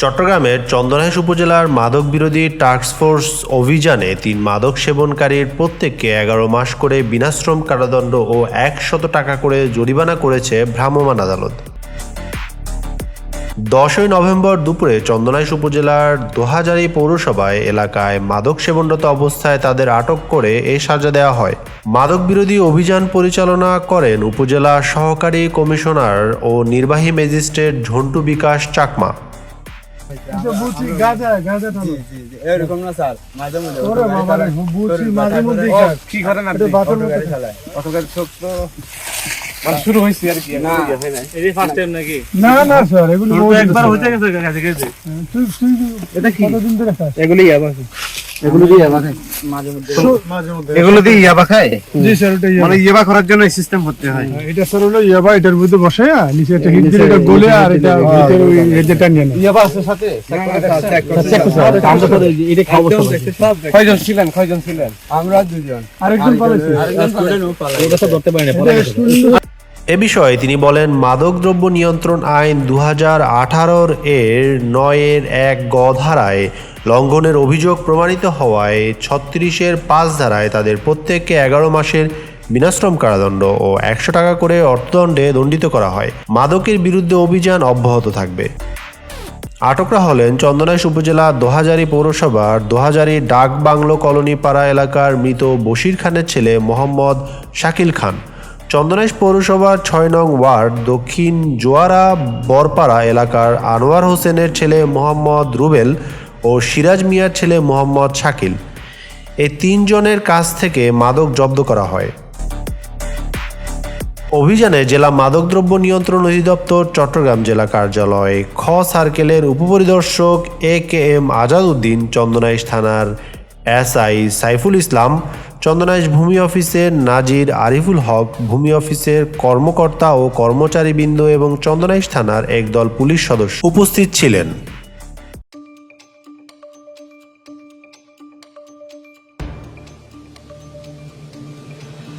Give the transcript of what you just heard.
চট্টগ্রামের চন্দনাইশ উপজেলার মাদক বিরোধী টাস্কফোর্স অভিযানে ৩ মাদক সেবনকারীর প্রত্যেককে ১১ মাস করে বিনাশ্রম কারাদণ্ড ও ১০০ টাকা করে জরিমানা করেছে ভ্রাম্যমাণ আদালত। ১০ই নভেম্বর দুপুরে চন্দনাইশ উপজেলার দোহাজারী পৌরসভায় এলাকায় মাদক সেবনরত অবস্থায় তাদের আটক করে এই সাজা দেওয়া হয়। মাদক বিরোধী অভিযান পরিচালনা করেন উপজেলা সহকারী কমিশনার ও নির্বাহী ম্যাজিস্ট্রেট ঝন্টু বিকাশ চাকমা। শুরু হয়েছে আর কি না এই ফার্স্ট টাইম নাকি না না স্যার এগুলো একবার হতে গেছে কাছে গেছে তুই এটা কি কতদিন ধরে খাস? এগুলো ইয়াবা এগুলো দিয়ে ইয়াবা খায় মাঝে মধ্যে এগুলো দিয়ে ইয়াবা খায়। জি স্যার ওটা মানে ইয়াবা করার জন্য এই সিস্টেম করতে হয়। এটা স্যার হলো ইয়াবা এটার মধ্যে বসে নিচে একটা হিট দিলে এটা গলে আর এটা ভিতরে ওই যেটা নিয়ে না ইয়াবা আছে সাথে চেক করতে আমরা তো এটা খাবো সব। কয়জন ছিলেন আমরা দুজন আরেকজন পালাইছে ওটা তো ধরতে পারি না পরে। এ বিষয়ে তিনি বলেন, মাদকদ্রব্য নিয়ন্ত্রণ আইন ২০১৮ এর ৯-এর ১ গ ধারায় লঙ্ঘনের অভিযোগ প্রমাণিত হওয়ায় ৩৬-এর ৫ ধারায় তাদের প্রত্যেককে ১১ মাসের বিনাশ্রম কারাদণ্ড ও ১০০ টাকা করে অর্থদণ্ডে দণ্ডিত করা হয়। মাদকের বিরুদ্ধে অভিযান অব্যাহত থাকবে। আটকরা হলেন চন্দনাইশ উপজেলা দোহাজারী পৌরসভার দোহাজারী ডাক বাংলো কলোনি পাড়া এলাকার মৃত বশির খানের ছেলে মোহাম্মদ শাকিল খান, চন্দনাইশ পৌরসভার ৬ নং ওয়ার্ড দক্ষিণ জোয়ারা বরপাড়া এলাকার আনোয়ার হোসেনের ছেলে মোহাম্মদ রুবেল ও সিরাজ মিয়ার ছেলে মোহাম্মদ শাকিল। এই ৩ জনের কাছ থেকে মাদক জব্দ করা হয়। অভিযানে জেলা মাদকদ্রব্য নিয়ন্ত্রণ অধিদপ্তর চট্টগ্রাম জেলা কার্যালয় খ সার্কেলের উপপরিদর্শক AKM আজাদ উদ্দিন, চন্দনাইশ থানার SI সাইফুল ইসলাম, চন্দনাইশ ভূমি অফিসের নাজির আরিফুল হক, ভূমি অফিসের কর্মকর্তা ও কর্মচারীবৃন্দ এবং চন্দনাইশ থানার একদল পুলিশ সদস্য উপস্থিত ছিলেন।